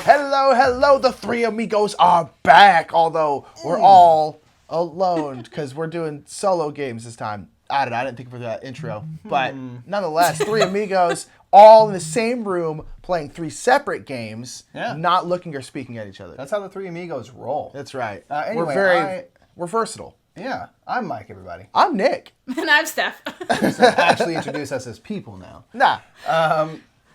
Hello, hello, the three amigos are back, although we're all alone because we're doing solo games this time. I don't know, I didn't think for that intro, but nonetheless, three amigos all in the same room playing three separate games, not looking or speaking at each other. That's how the three amigos roll. That's right. Anyway, we're versatile. Yeah, I'm Mike, everybody. I'm Nick. And I'm Steph. So actually introduce us as people now. Nah.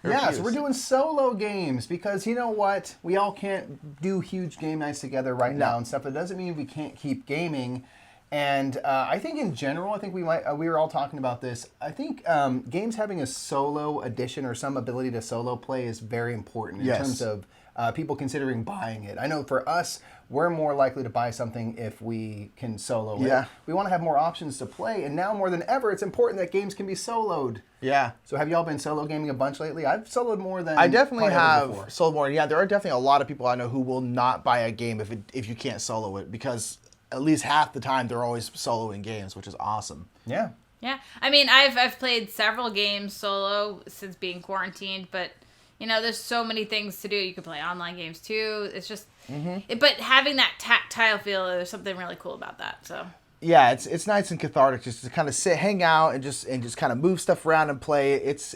So we're doing solo games because you know what? We all can't do huge game nights together right now and stuff. It doesn't mean we can't keep gaming. And I think in general, we were all talking about this. I think games having a solo edition or some ability to solo play is very important in terms of people considering buying it. I know for us, we're more likely to buy something if we can solo it. We want to have more options to play, and now more than ever, it's important that games can be soloed. Yeah. So have y'all been solo gaming a bunch lately? I've soloed more than I definitely have soloed more. Yeah, there are definitely a lot of people I know who will not buy a game if you can't solo it, because at least half the time they're always soloing games, which is awesome. Yeah. Yeah. I mean, I've played several games solo since being quarantined, but you know, there's so many things to do. You can play online games too. It's just, but having that tactile feel, there's something really cool about that. So. Yeah, it's nice and cathartic just to kind of hang out, and just kind of move stuff around and play. It's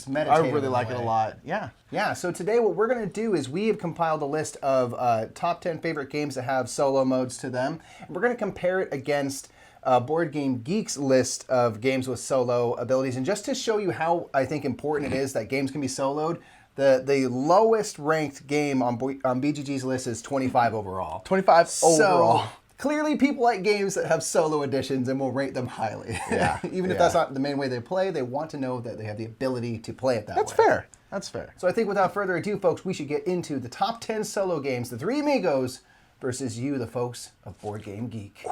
meditative. I really like it a lot. Yeah. Yeah. So today, what we're gonna do is we have compiled a list of top 10 favorite games that have solo modes to them, and we're gonna compare it against BoardGameGeek's list of games with solo abilities, and just to show you how I think important it is that games can be soloed. The lowest ranked game on BGG's list is 25 overall. 25 overall. So, clearly people like games that have solo editions and will rate them highly. Yeah. Even if that's not the main way they play, they want to know that they have the ability to play it that way. That's fair. That's fair. So I think without further ado, folks, we should get into the top 10 solo games, the three amigos versus you, the folks of BoardGameGeek.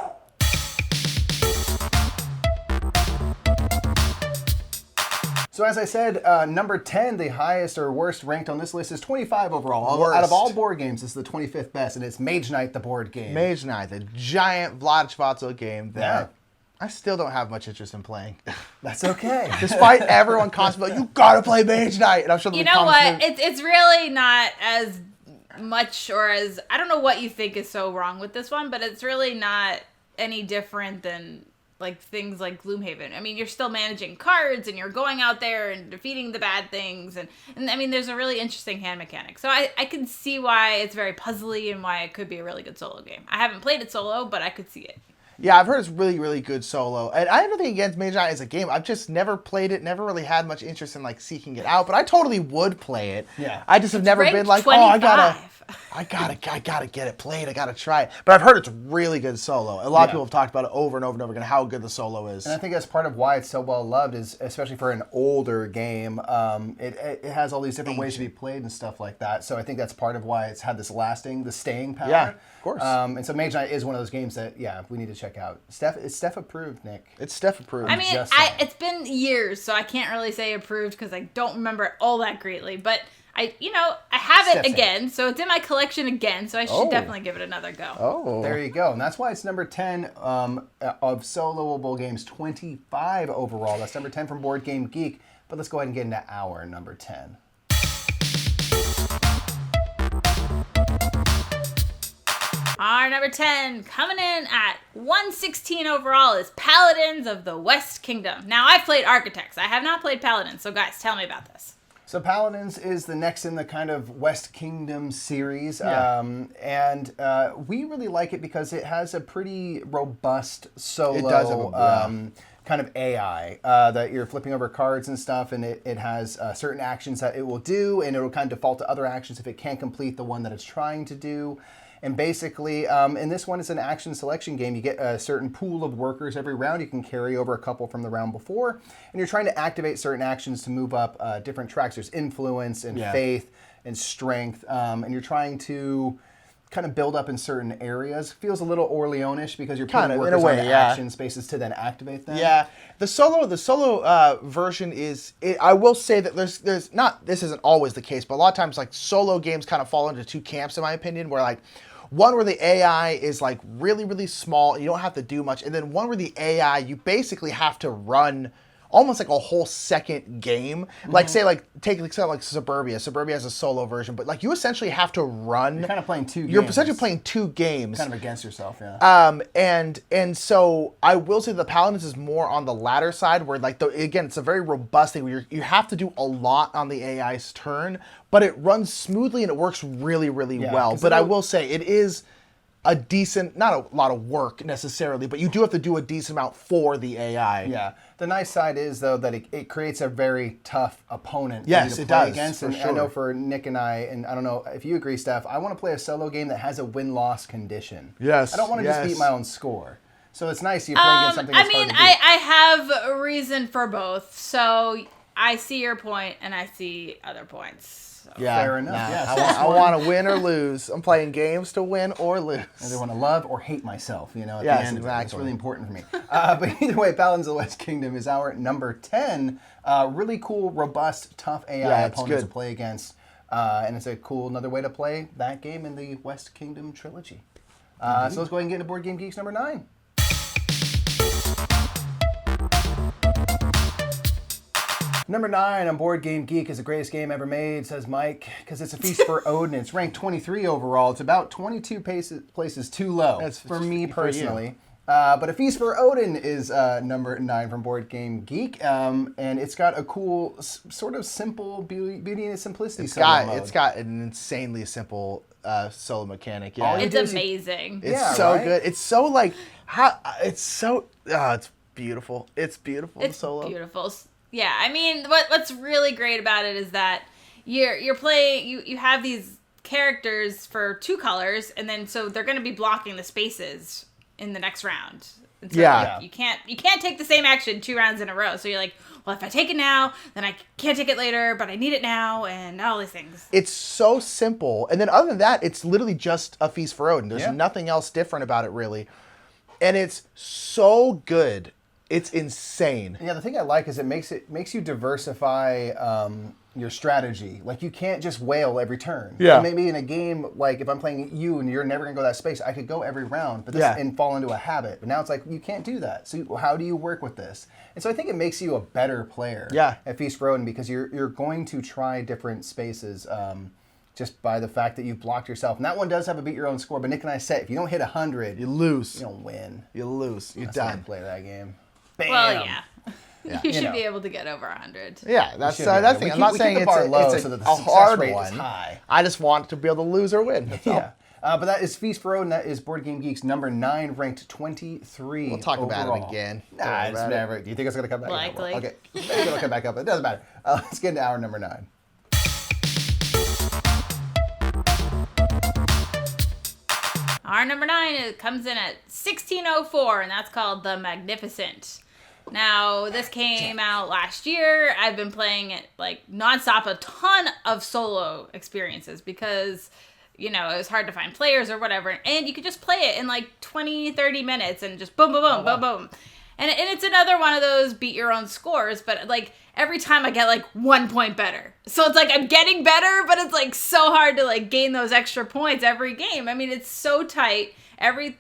So as I said, number 10, the highest or worst ranked on this list is 25 overall. Worst. Out of all board games, this is the 25th best, and it's Mage Knight, the board game. Mage Knight, the giant Vlad Chvátil game that I still don't have much interest in playing. That's okay. Despite everyone constantly, you gotta play Mage Knight, and I'm sure you know what? It's really not as much, or as, I don't know what you think is so wrong with this one, but it's really not any different than like things like Gloom Haven. I mean, you're still managing cards and you're going out there and defeating the bad things. And I mean, there's a really interesting hand mechanic. So I can see why it's very puzzly and why it could be a really good solo game. I haven't played it solo, but I could see it. Yeah, I've heard it's really, really good solo. And I have nothing against Mage Knight as a game. I've just never played it, never really had much interest in like seeking it out. But I totally would play it. Yeah. I just have never been like, 25. I gotta get it played. I gotta try it. But I've heard it's really good solo. A lot of people have talked about it over and over and over again, how good the solo is. And I think that's part of why it's so well loved, is especially for an older game. It has all these different ways to be played and stuff like that. So I think that's part of why it's had this the staying power. Yeah, of course. And so Mage Knight is one of those games that, we need to check out. It's Steph approved, Nick. It's Steph approved. I mean, it's been years, so I can't really say approved because I don't remember it all that greatly. But I have it again, so it's in my collection again, so I should definitely give it another go. Oh. There you go. And that's why it's number 10 of soloable games, 25 overall. That's number 10 from BoardGameGeek. But let's go ahead and get into our number 10. Our number 10, coming in at 116 overall, is Paladins of the West Kingdom. Now, I've played Architects. I have not played Paladins, so guys, tell me about this. So Paladins is the next in the kind of West Kingdom series, we really like it because it has a pretty robust solo kind of AI that you're flipping over cards and stuff, and it has certain actions that it will do, and it will kind of default to other actions if it can't complete the one that it's trying to do. And basically, in this one, it's an action selection game. You get a certain pool of workers every round. You can carry over a couple from the round before. And you're trying to activate certain actions to move up different tracks. There's influence and faith and strength. And you're trying to kind of build up in certain areas. Feels a little Orleanish because you're putting workers on action spaces to then activate them. Yeah. The solo version is, I will say that there's not, this isn't always the case, but a lot of times like solo games kind of fall into two camps in my opinion, where like one where the AI is like really, really small, you don't have to do much, and then one where the AI, you basically have to run almost like a whole second game. Like say like take like Suburbia. Suburbia has a solo version, but like you essentially have to run. You're kind of playing two games. You're essentially playing 2 games. Kind of against yourself, yeah. And so I will say the Paladins is more on the latter side, where like again it's a very robust thing where you have to do a lot on the AI's turn, but it runs smoothly and it works really, really well. But I will say it is a decent, not a lot of work necessarily, but you do have to do a decent amount for the AI. Yeah. The nice side is, though, that it creates a very tough opponent yes, for you to it play does, against. for And sure. I know for Nick and I don't know if you agree, Steph, I want to play a solo game that has a win-loss condition. Yes, I don't want to yes. just beat my own score. So it's nice you're playing against something that's hard to beat. I have a reason for both. So I see your point, and I see other points. So. Yeah, Fair enough. Nah, Yes. I want to win or lose. I'm playing games to win or lose. I either want to love or hate myself, at Yes, the end of it. exactly. It's really important for me. But either way, Paladins of the West Kingdom is our number 10. Really cool, robust, tough AI it's opponent good. to play against. And it's a cool another way to play that game in the West Kingdom trilogy. So let's go ahead and get into Board Game Geek's number 9. Number 9 on Board Game Geek is the greatest game ever made, says Mike, because it's a feast for Odin. It's ranked 23 overall. It's about 22 places too low for me personally. But A Feast for Odin is number 9 from Board Game Geek, and it's got a cool, sort of simple beauty and simplicity. It's got an insanely simple solo mechanic. Yeah, It's amazing. It's right? good. It's so like it's beautiful. It's beautiful. It's solo. beautiful. Yeah, I mean, what's really great about it is that you're playing. You have these characters for 2 colors, and then so they're going to be blocking the spaces in the next round. And so, Yeah. like, you can't take the same action 2 rounds in a row. So you're like, well, if I take it now, then I can't take it later, but I need it now, and all these things. It's so simple, and then other than that, it's literally just A Feast for Odin. There's nothing else different about it really, and it's so good. It's insane. Yeah, the thing I like is it makes you diversify your strategy. Like you can't just wail every turn. Yeah. And maybe in a game, like if I'm playing you and you're never gonna go that space, I could go every round, but and fall into a habit. But now it's like you can't do that. So how do you work with this? And so I think it makes you a better player. At Feast for Odin because you're going to try different spaces. Just by the fact that you've blocked yourself. And that one does have a beat your own score, but Nick and I said if you don't hit 100, You lose. you don't win. You lose. You're That's how I done. play that game. Bam. Well, yeah. Yeah. You should know. be able to get over 100. Yeah, that's should that's be. the thing. We I'm not keep saying the it's bar low a so that the a success hard rate is one. high. I just want to be able to lose or win. That's all. Yeah. But that is Feast for Odin. That is Board Game Geek's number 9, ranked 23. We'll talk about overall. it again. Nah, it's never. Do you think it's going to come back? Likely. Okay, maybe it'll come back up. It doesn't matter. Let's get into our number 9. Our number 9 comes in at 1604, and that's called The Magnificent. Now, this came out last year. I've been playing it like nonstop, a ton of solo experiences because, it was hard to find players or whatever. And you could just play it in like 20, 30 minutes and just boom, boom, boom, boom, boom. And it's another one of those beat your own scores, but like every time I get like 1 point better. So it's like I'm getting better, but it's like so hard to like gain those extra points every game. I mean, it's so tight.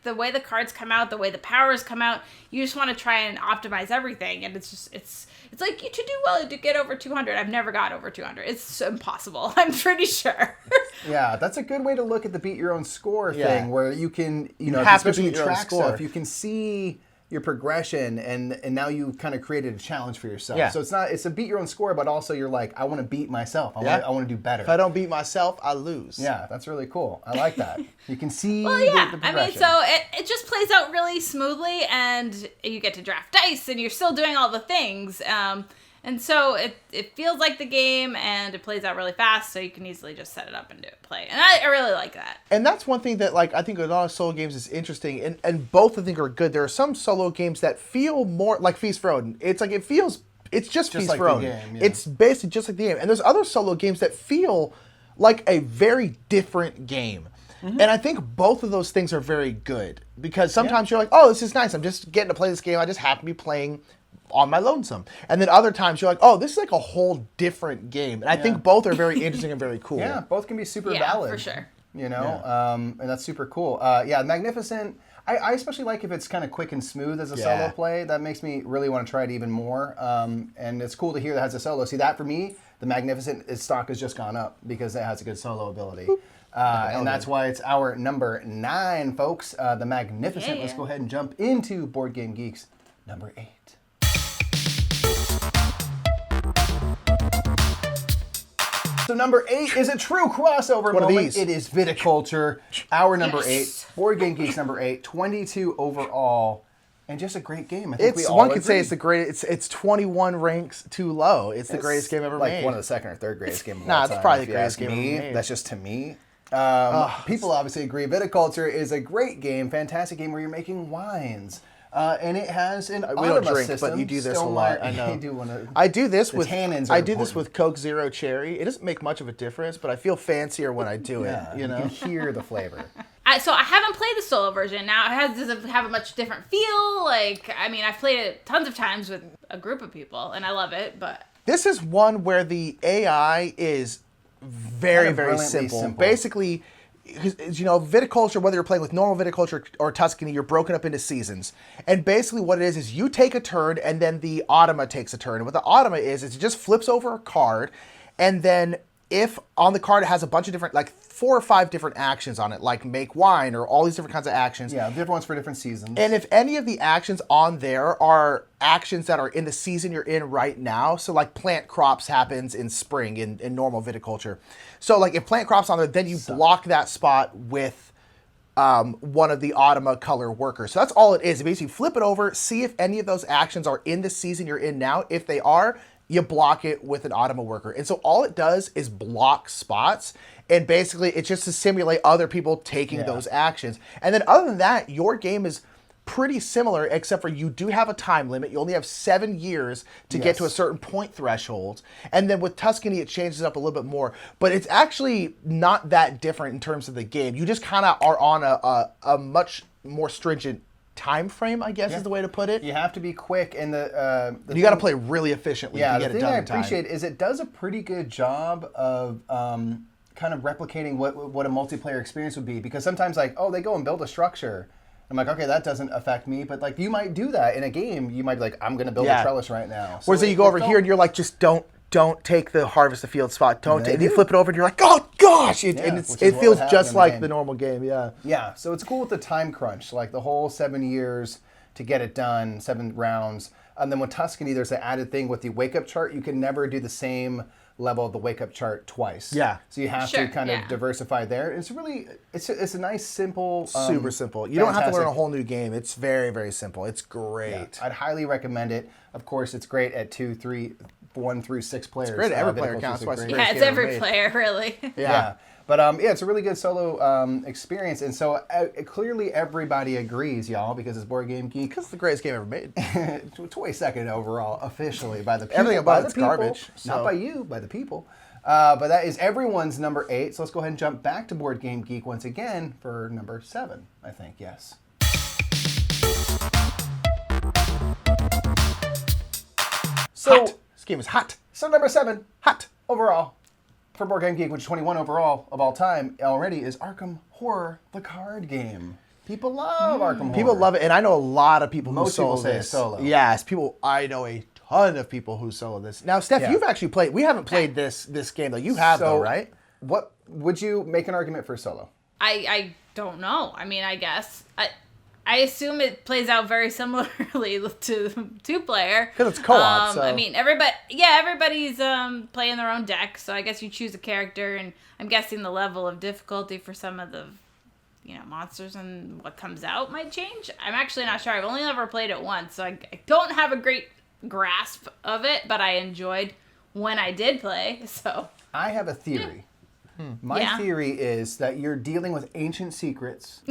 The way the cards come out, the way the powers come out, you just want to try and optimize everything. And it's like to do well to get over 200. I've never got over 200. It's impossible. I'm pretty sure. Yeah, that's a good way to look at the beat your own score Yeah. thing, where you can, have to especially beat your own track score. stuff, you can see your progression, and now you kind of created a challenge for yourself. Yeah. So it's a beat your own score, but also you're like, I want to beat myself. I want to do better. If I don't beat myself, I lose. Yeah, that's really cool. I like that. You can see Well, yeah. the I mean, progression. so it just plays out really smoothly, and you get to draft dice, and you're still doing all the things. And so it feels like the game, and it plays out really fast, so you can easily just set it up and play. And I really like that. And that's one thing that like I think a lot of solo games is interesting, and both I think are good. There are some solo games that feel more like Feast for Odin. It's like it's just Feast like for the Odin. game, yeah. It's basically just like the game. And there's other solo games that feel like a very different game. Mm-hmm. And I think both of those things are very good because sometimes you're like, oh, this is nice. I'm just getting to play this game. I just happen to be playing on my lonesome. And then other times you're like, oh, this is like a whole different game. And I think both are very interesting and very cool. Yeah, both can be super Yeah, valid. for sure. you know, and that's super cool. Magnificent. I especially like if it's kind of quick and smooth as a solo play. That makes me really want to try it even more. And it's cool to hear that has a solo. See, that for me, the Magnificent, its stock has just gone up because it has a good solo ability. And that's why it's our number 9, folks. The Magnificent. Let's go ahead and jump into Board Game Geek's number 8. So number 8 is a true crossover moment. It is Viticulture, our number 8. Board Game Geek's number 8. 22 overall, and just a great game. I think we all one could say it's the greatest. It's 21 ranks too low. It's the greatest game ever made. Like one of the second or third greatest game of all time. It's probably the greatest game ever made. That's just to me. People obviously agree. Viticulture is a great game, fantastic game where you're making wines. And it has an we don't drink, system. but you do this a lot. I know. I do this with tannins. I do this with Coke Zero Cherry. It doesn't make much of a difference, but I feel fancier when I do it. You know, you can hear the flavor. So I haven't played the solo version. Now does it have a much different feel? Like, I mean, I've played it tons of times with a group of people, and I love it. But this is one where the AI is very simple. Basically, you know, Viticulture, whether you're playing with normal Viticulture or Tuscany, you're broken up into seasons. And basically what it is you take a turn and then the automa takes a turn. And what the automa is it just flips over a card, and then if on the card it has a bunch of different, like 4 or 5 different actions on it, like make wine or all these different kinds of actions. Yeah, different ones for different seasons. And if any of the actions on there are actions that are in the season you're in right now, so like plant crops happens in spring in normal Viticulture. So like if plant crops on there, then you block that spot with one of the automa color workers. So that's all it is. You basically flip it over, see if any of those actions are in the season you're in now. If they are, you block it with an automa worker. And so all it does is block spots. And basically it's just to simulate other people taking those actions. And then other than that, your game is pretty similar, except for you do have a time limit. You only have 7 years to get to a certain point threshold. And then with Tuscany, it changes up a little bit more. But it's actually not that different in terms of the game. You just kind of are on a much more stringent time frame, I guess is the way to put it. You have to be quick, and you got to play really efficiently to get it done in time. The thing I appreciate is it does a pretty good job of kind of replicating what a multiplayer experience would be. Because sometimes, like, they go and build a structure. I'm like, okay, that doesn't affect me, but like you might do that in a game. You might be like, I'm going to build a trellis right now. So whereas you go over here and you're like, just don't take the harvest the field spot. And you flip it over and you're like, oh gosh, and it feels just like the normal game. Yeah. So it's cool with the time crunch, like the whole 7 years to get it done, 7 rounds. And then with Tuscany, there's an added thing with the wake up chart. You can never do the same level of the wake up chart twice. Yeah. So you have to kind of diversify there. It's really, it's a nice, simple. Super simple. You don't have to learn a whole new game. It's very, very simple. It's great. Yeah, I'd highly recommend it. Of course, it's great at 2, 3, 1 through 6 players. It's great at every player counts. It's every player, really. Yeah. But it's a really good solo experience, and so clearly everybody agrees, y'all, because it's Board Game Geek. Because it's the greatest game ever made. 22nd overall, officially, by the people. Everything about it's garbage. Not by you, by the people. But that is everyone's number 8, so let's go ahead and jump back to Board Game Geek once again for number 7, I think, yes. So, hot. This game is hot. So number 7, hot overall. For Board Game Geek, which is 21 overall of all time already, is Arkham Horror, the card game. People love Arkham Horror. People love it, and I know a lot of people who solo this. Most people say solo. Yes, I know a ton of people who solo this. Now, Steph, you've actually played. We haven't played this game though. You have though, right? What would you make an argument for solo? I don't know. I mean, I guess I assume it plays out very similarly to 2-player. Because it's co-op, so. I mean, everybody's playing their own deck, so I guess you choose a character, and I'm guessing the level of difficulty for some of the, monsters and what comes out might change. I'm actually not sure. I've only ever played it once, so I don't have a great grasp of it, but I enjoyed when I did play, so. I have a theory. My theory is that you're dealing with ancient secrets,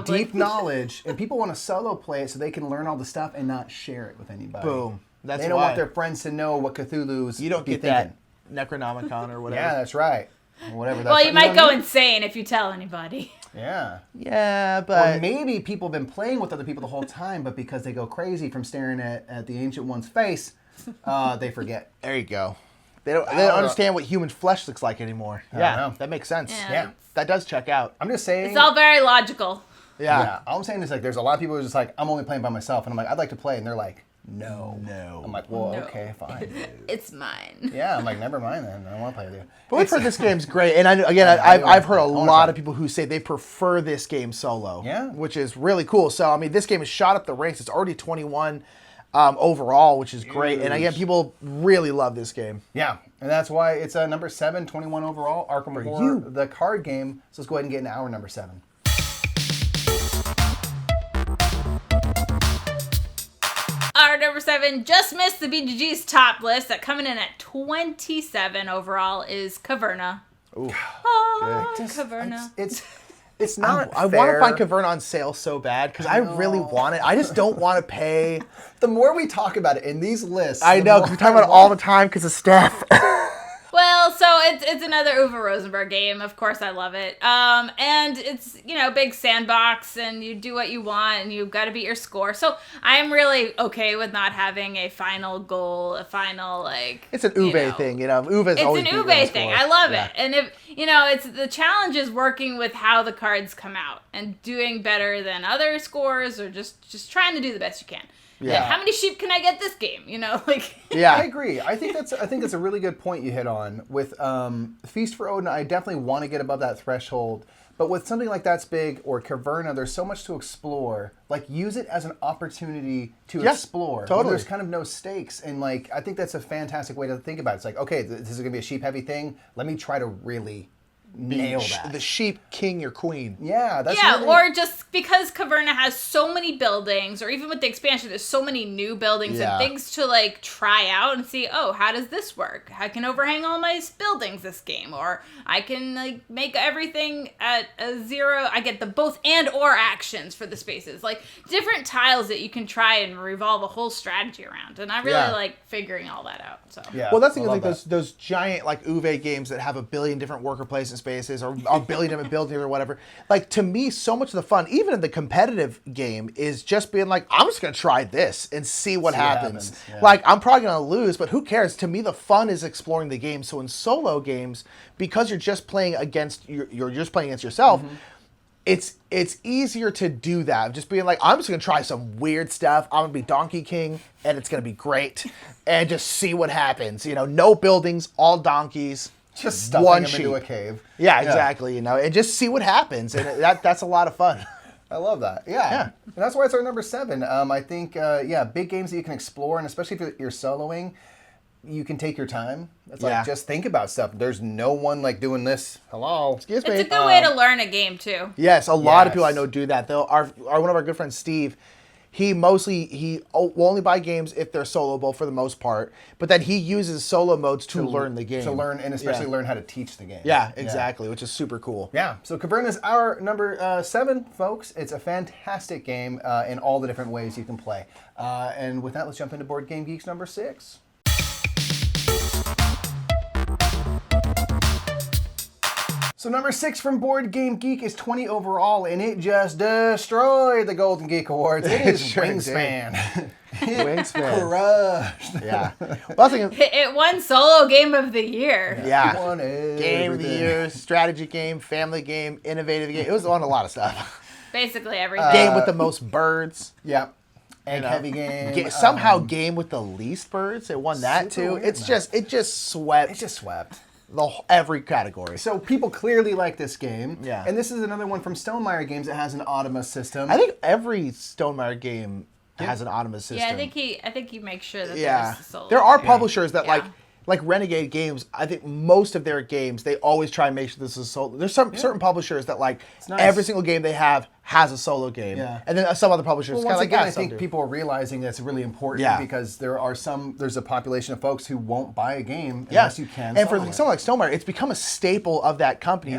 deep knowledge, and people want to solo play it so they can learn all the stuff and not share it with anybody. Boom. They don't want their friends to know what Cthulhu's You don't get thinking. That Necronomicon or whatever. Yeah, that's right. Or whatever. Well, you might go insane if you tell anybody. Yeah. Yeah, but... Or maybe people have been playing with other people the whole time, but because they go crazy from staring at the Ancient One's face, they forget. There you go. They don't understand what human flesh looks like anymore. Yeah, that makes sense. Yeah. That does check out. I'm just saying. It's all very logical. Yeah. All I'm saying is like there's a lot of people who are just like, I'm only playing by myself, and I'm like, I'd like to play, and they're like, no. I'm like, well, okay, fine. It's mine. Yeah, I'm like, never mind then. I don't want to play with you. But we've heard this game's great, and I've heard a lot of people who say they prefer this game solo. Yeah. Which is really cool. So I mean, this game has shot up the ranks. It's already 21 overall, which is great. And again, people really love this game. Yeah, and that's why it's number 7, 21 overall. Arkham Horror, the card game. So let's go ahead and get into our number 7. Our number 7 just missed the BGG's top list. That coming in at 27 overall is Caverna. Ooh. Oh, Caverna. It's not I want to find Caverna on sale so bad because I really want it. I just don't want to pay. The more we talk about it in these lists, I know, because we talk about it all the time because of Steph. Well, so it's another Uwe Rosenberg game. Of course, I love it. And it's, big sandbox, and you do what you want, and you've got to beat your score. So I'm really okay with not having a final goal, a final, It's an Uwe thing, Uwe's always It's an Uwe thing. I love it. And if, it's the challenge is working with how the cards come out and doing better than other scores or just trying to do the best you can. Yeah. Like, how many sheep can I get this game? Yeah, I agree. I think that's a really good point you hit on. With Feast for Odin, I definitely want to get above that threshold. But with something like That's Big or Caverna, there's so much to explore. Use it as an opportunity to explore. Totally. There's kind of no stakes. And I think that's a fantastic way to think about it. It's like, okay, this is going to be a sheep-heavy thing. Let me try to really nail that. The sheep king or queen. Yeah, that's or just because Caverna has so many buildings, or even with the expansion, there's so many new buildings and things to try out and see, how does this work? I can overhang all my buildings this game, or I can make everything at a 0. I get the both and or actions for the spaces. Different tiles that you can try and revolve a whole strategy around. And I really like figuring all that out. So well, that's the thing is those giant Uwe games that have a billion different worker placement spaces or a billion different buildings or whatever. To me, so much of the fun, even in the competitive game, is just being I'm just going to try this and see what happens. Yeah. I'm probably going to lose, but who cares? To me, the fun is exploring the game. So in solo games, because you're just playing against yourself, it's easier to do that. Just being I'm just going to try some weird stuff. I'm going to be Donkey King, and it's going to be great, and just see what happens. No buildings, all donkeys. Just stuffing them into a cave. Yeah, exactly. And just see what happens, and that's a lot of fun. I love that. Yeah. And that's why it's our number 7. I think, big games that you can explore, and especially if you're soloing, you can take your time. It's just think about stuff. There's no one doing this. Hello. Excuse me. It's a good way to learn a game too. Yes, a lot of people I know do that. One of our good friends, Steve, he will only buy games if they're soloable for the most part, but then he uses solo modes to learn the game. To learn, and especially learn how to teach the game. Yeah, exactly, which is super cool. Yeah, so Caverna is our number 7, folks. It's a fantastic game in all the different ways you can play. And with that, let's jump into BoardGameGeek's number 6. So number 6 from BoardGameGeek is 20 overall, and it just destroyed the Golden Geek Awards. It is Wingspan. Wingspan. Crushed. Yeah. Well, it won Solo Game of the Year. Yeah. It won Game of the Year, strategy game, family game, innovative game. It was on a lot of stuff. Basically everything. Game with the most birds. Yeah. Egg-heavy game. Somehow game with the least birds. It won that too. Weird, it just swept. It just swept. Every category. So people clearly like this game. Yeah. And this is another one from Stonemaier Games that has an Automa system. I think every Stonemaier game has an Automa system. Yeah, I think he makes sure that there's solo. There are publishers that like Renegade Games. I think most of their games they always try and make sure this is solo. There's certain publishers that every single game they have has a solo game. Yeah. And then some other publishers Well, kind once of again, I think people are realizing that's really important because there's a population of folks who won't buy a game unless you can. And for someone like Stonemaier, it's become a staple of that company. Yeah.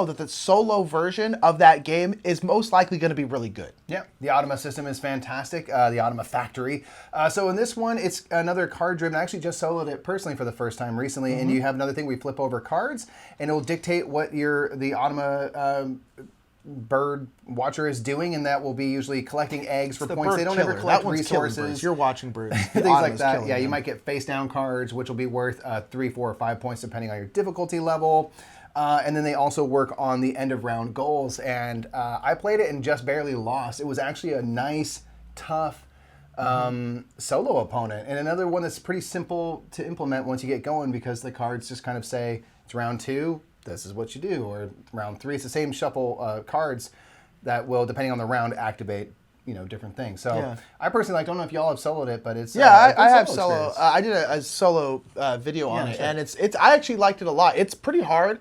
That the solo version of that game is most likely going to be really good. Yeah, the Automa system is fantastic. The Automa Factory. So in this one, it's another card-driven. I actually just soloed it personally for the first time recently, and you have another thing. We flip over cards, and it will dictate what the Automa bird watcher is doing, and that will be usually collecting eggs for points. They don't ever That collect one's killing birds. resources. You're watching birds. Things like that. Yeah, you might get face down cards, which will be worth 3, 4, or 5 points depending on your difficulty level. And then they also work on the end of round goals. And I played it and just barely lost. It was actually a nice, tough solo opponent, and another one that's pretty simple to implement once you get going, because the cards just kind of say it's round 2, this is what you do, or round 3, it's the same shuffle cards that will, depending on the round, activate different things. So I personally don't know if y'all have soloed it, but it's I have solo. I did a solo video on it, and it's I actually liked it a lot. It's pretty hard.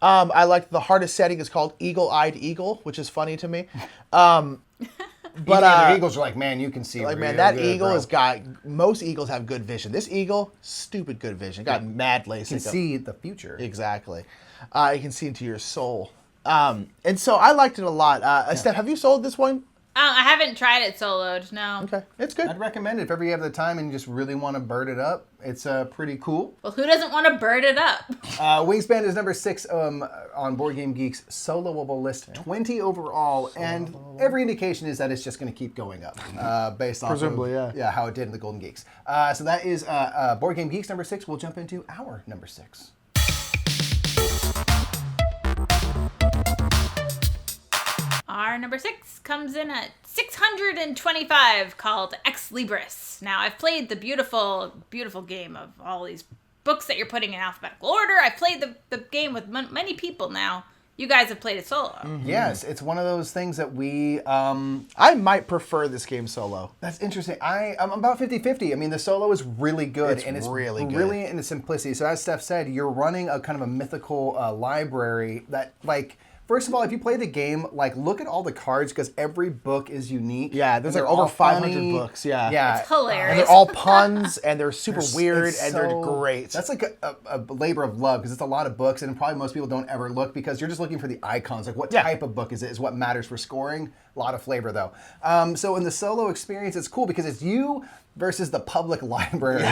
I like the hardest setting is called Eagle-Eyed Eagle, which is funny to me. But the eagles are like, man, you can see. Like, man, that eagle has got. Most eagles have good vision. This eagle, stupid good vision. Got mad LASIK. You can see the future. Exactly. You can see into your soul. And so I liked it a lot. Steph, have you sold this one? I haven't tried it soloed, no. Okay, it's good. I'd recommend it if ever you have the time and you just really want to bird it up. It's pretty cool. Well, who doesn't want to bird it up? Wingspan is number 6 on BoardGameGeek's soloable list, 20 overall, and every indication is that it's just going to keep going up based on presumably, how it did in the Golden Geeks. So that is BoardGameGeek's number 6. We'll jump into our number 6. Our number 6 comes in at 625, called ExLibris. Now, I've played the beautiful, beautiful game of all these books that you're putting in alphabetical order. I've played the game with many people now. You guys have played it solo. Mm-hmm. Yes, it's one of those things that we... I might prefer this game solo. That's interesting. I'm about 50-50. I mean, the solo is really good. It's really good. Brilliant in its simplicity. So as Steph said, you're running a kind of a mythical library that, like... First of all, if you play the game, like, look at all the cards, because every book is unique. Yeah, there's like over 500 books. Yeah, it's hilarious. And they're all puns, and they're super weird, and they're great. That's like a labor of love, because it's a lot of books, and probably most people don't ever look, because you're just looking for the icons. Like, what type of book is it is what matters for scoring. A lot of flavor, though. So in the solo experience, it's cool, because it's you versus the public library,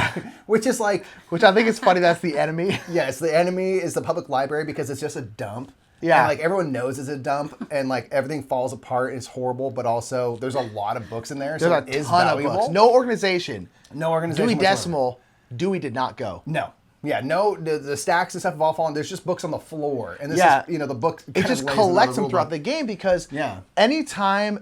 which is like... Which I think is funny, that's the enemy. Yes, the enemy is the public library, because it's just a dump. Yeah. And, like, everyone knows it's a dump, and, like, everything falls apart and it's horrible, but also there's a lot of books in there, so it is valuable. Of books. No organization. No organization Dewey whatsoever. Decimal, Dewey did not go. No. Yeah, no, the stacks and stuff have all fallen. There's just books on the floor. And this is, the book it just collects them throughout the game, because anytime,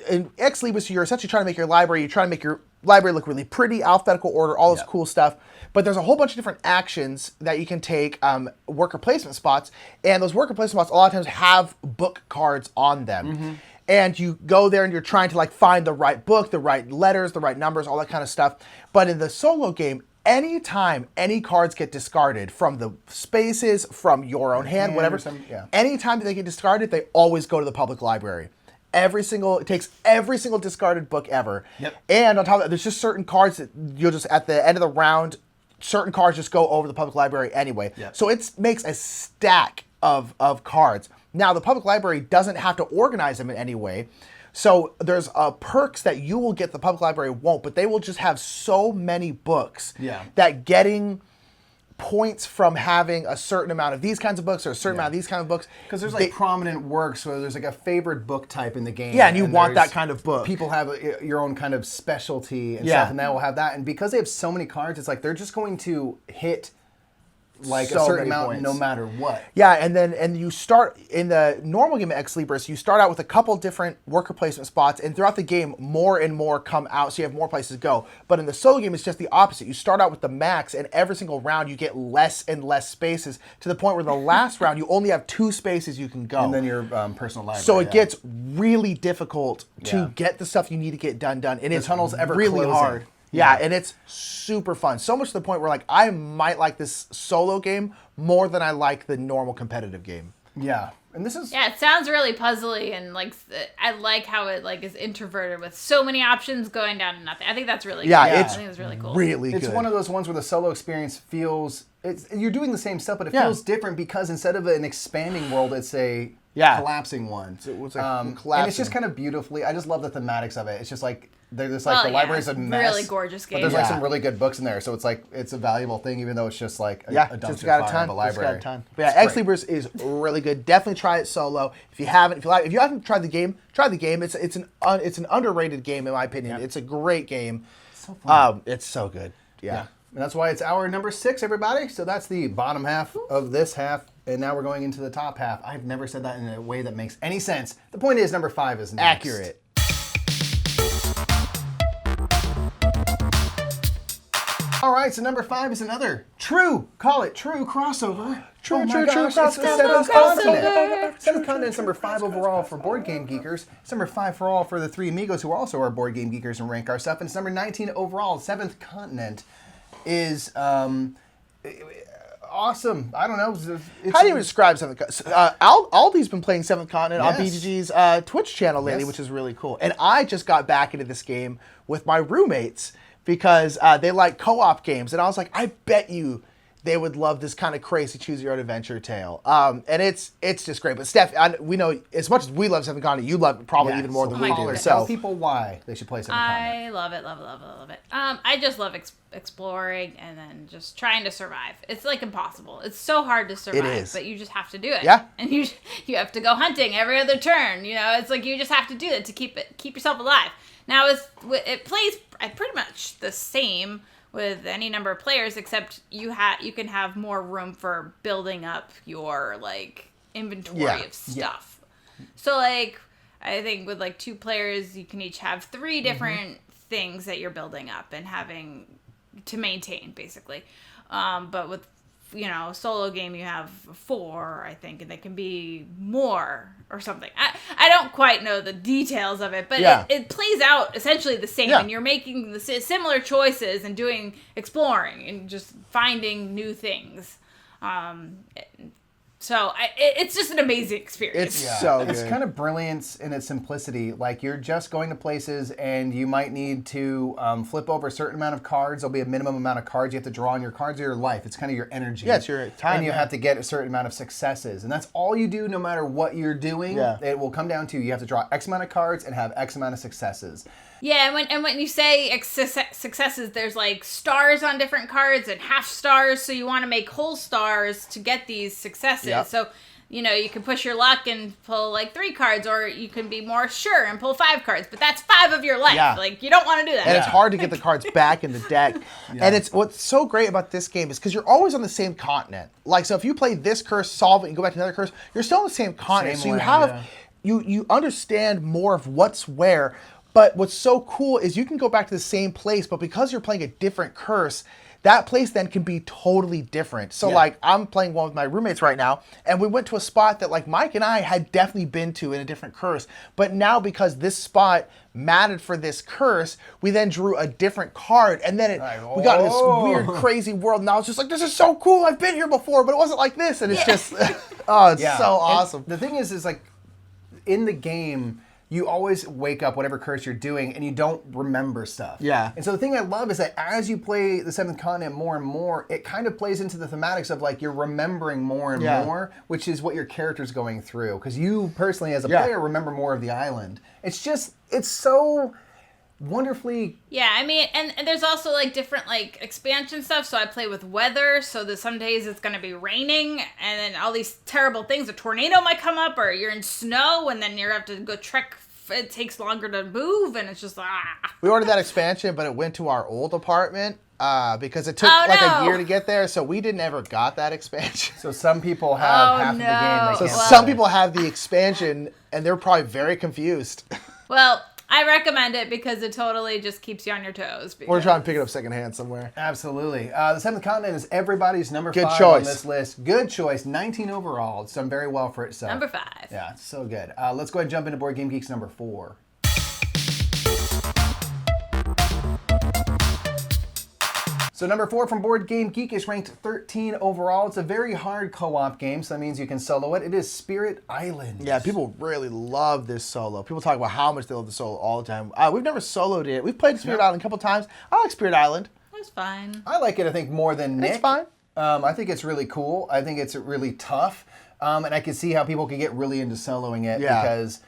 in ExLibris, you're essentially trying to make your library, you're trying to make your library look really pretty, alphabetical order, all this cool stuff. But there's a whole bunch of different actions that you can take, worker placement spots, and those worker placement spots a lot of times have book cards on them. Mm-hmm. And you go there and you're trying to, like, find the right book, the right letters, the right numbers, all that kind of stuff. But in the solo game, anytime any cards get discarded from the spaces, from your own hand, whatever, anytime they get discarded, they always go to the public library. It takes every single discarded book ever. Yep. And on top of that, there's just certain cards that you'll just, at the end of the round, certain cards just go over the public library anyway. Yep. So it makes a stack of cards. Now, the public library doesn't have to organize them in any way. So there's perks that you will get the public library won't, but they will just have so many books that getting points from having a certain amount of these kinds of books or a certain amount of these kind of books. Because there's like prominent works, so there's like a favored book type in the game. Yeah, and you want that kind of book. People have your own kind of specialty and stuff, and they will have that. And because they have so many cards, it's like they're just going to hit like a certain amount points. No matter what. Yeah, and you start in the normal game of ExLibris, you start out with a couple different worker placement spots, and throughout the game, more and more come out, so you have more places to go. But in the solo game, it's just the opposite. You start out with the max, and every single round, you get less and less spaces, to the point where the last round, you only have 2 spaces you can go. And then your personal library. So it gets really difficult to get the stuff you need to get done, and it's tunnel's ever really closing. Hard. Yeah, and it's super fun. So much to the point where, like, I might like this solo game more than I like the normal competitive game. Yeah. And this is... Yeah, it sounds really puzzly, and, like, I like how it, like, is introverted with so many options going down to nothing. I think that's really cool. I think it's really cool. Really good. It's one of those ones where the solo experience feels... you're doing the same stuff, but it feels different, because instead of an expanding world, it's a collapsing one. So it was like and collapsing. it's just kind of beautifully. I just love the thematics of it. It's just like there's like the library's a mess. Really gorgeous game. But there's like some really good books in there, so it's like it's a valuable thing, even though it's just like a dumpster just got a fire ton. of a library. Just got a ton. But yeah, ExLibris is really good. Definitely try it solo. If you haven't tried the game, try the game. It's an underrated game in my opinion. It's a great game. It's so fun. It's so good. Yeah. And that's why it's our number 6, everybody. So that's the bottom half of this half. And now we're going into the top half. I've never said that in a way that makes any sense. The point is, number 5 is next. Accurate. All right, so number 5 is another true crossover. True crossover. Seventh Continent's number 5 overall for Board Game Geekers. It's number 5 for all for the 3 amigos who also are Board Game Geekers and rank our stuff. And it's number 19 overall. Seventh Continent is awesome. I don't know. How do you describe Seventh Continent? Aldi's been playing Seventh Continent on BGG's Twitch channel lately, which is really cool. And I just got back into this game with my roommates because they like co-op games. And I was like, I bet you they would love this kind of crazy choose-your-own-adventure tale. And it's just great. But Steph, we know as much as we love Seventh Continent, you love it probably even more than we do. So tell people why they should play Seventh Continent. I love it. I just love exploring and then just trying to survive. It's like impossible. It's so hard to survive. It is. But you just have to do it. Yeah. And you have to go hunting every other turn. You know, it's like you just have to do it to keep yourself alive. Now it plays pretty much the same with any number of players, except you can have more room for building up your like inventory of stuff. So like I think with like 2 players, you can each have 3 different things that you're building up and having to maintain basically. But with solo game you have 4, I think, and they can be more or something. I don't quite know the details of it, but it plays out essentially the same, and you're making the similar choices and doing exploring and just finding new things. So it's just an amazing experience. It's so good. It's kind of brilliance in its simplicity. Like you're just going to places and you might need to flip over a certain amount of cards. There'll be a minimum amount of cards you have to draw on your cards of your life. It's kind of your energy. Yeah, it's your time. And you have to get a certain amount of successes. And that's all you do no matter what you're doing. Yeah. It will come down to you have to draw X amount of cards and have X amount of successes. Yeah, and when you say successes, there's like stars on different cards and half stars, so you want to make whole stars to get these successes. Yep. So, you can push your luck and pull like 3 cards, or you can be more sure and pull 5 cards, but that's 5 of your life. Yeah. Like, you don't want to do that. And it's hard to get the cards back in the deck. And what's so great about this game is because you're always on the same continent. Like, so if you play this curse, solve it, and go back to another curse, you're still on the same continent. So you have, you understand more of what's where. But what's so cool is you can go back to the same place, but because you're playing a different curse, that place then can be totally different. So like I'm playing one with my roommates right now, and we went to a spot that like Mike and I had definitely been to in a different curse. But now because this spot mattered for this curse, we then drew a different card, and then we got this weird, crazy world. And I was just like, this is so cool. I've been here before, but it wasn't like this. And it's just, so awesome. And the thing is like in the game, you always wake up whatever curse you're doing and you don't remember stuff. Yeah. And so the thing I love is that as you play the Seventh Continent more and more, it kind of plays into the thematics of like you're remembering more and more, which is what your character's going through. Because you personally as a player remember more of the island. It's so wonderfully... Yeah, I mean, and there's also like different like expansion stuff. So I play with weather, so that some days it's going to be raining, and then all these terrible things. A tornado might come up, or you're in snow, and then you have to go trek. It takes longer to move, and it's just We ordered that expansion, but it went to our old apartment because it took a year to get there, so we never got that expansion. So some people have half of the game. Some people have the expansion, and they're probably very confused. Well, I recommend it because it totally just keeps you on your toes. Or try and pick it up secondhand somewhere. Absolutely. The Seventh Continent is everybody's number 5 on this list. Good choice. 19 overall. It's done very well for itself. Number 5. Yeah, it's so good. Let's go ahead and jump into Board Game Geek's number 4. So number 4 from Board Game Geek is ranked 13 overall. It's a very hard co-op game, so that means you can solo it. It is Spirit Island. Yeah, people really love this solo. People talk about how much they love the solo all the time. We've never soloed it. We've played Spirit Island a couple times. I like Spirit Island. It's fine. I like it, I think, more than Nick. It's fine. I think it's really cool. I think it's really tough. And I can see how people can get really into soloing it Yeah. because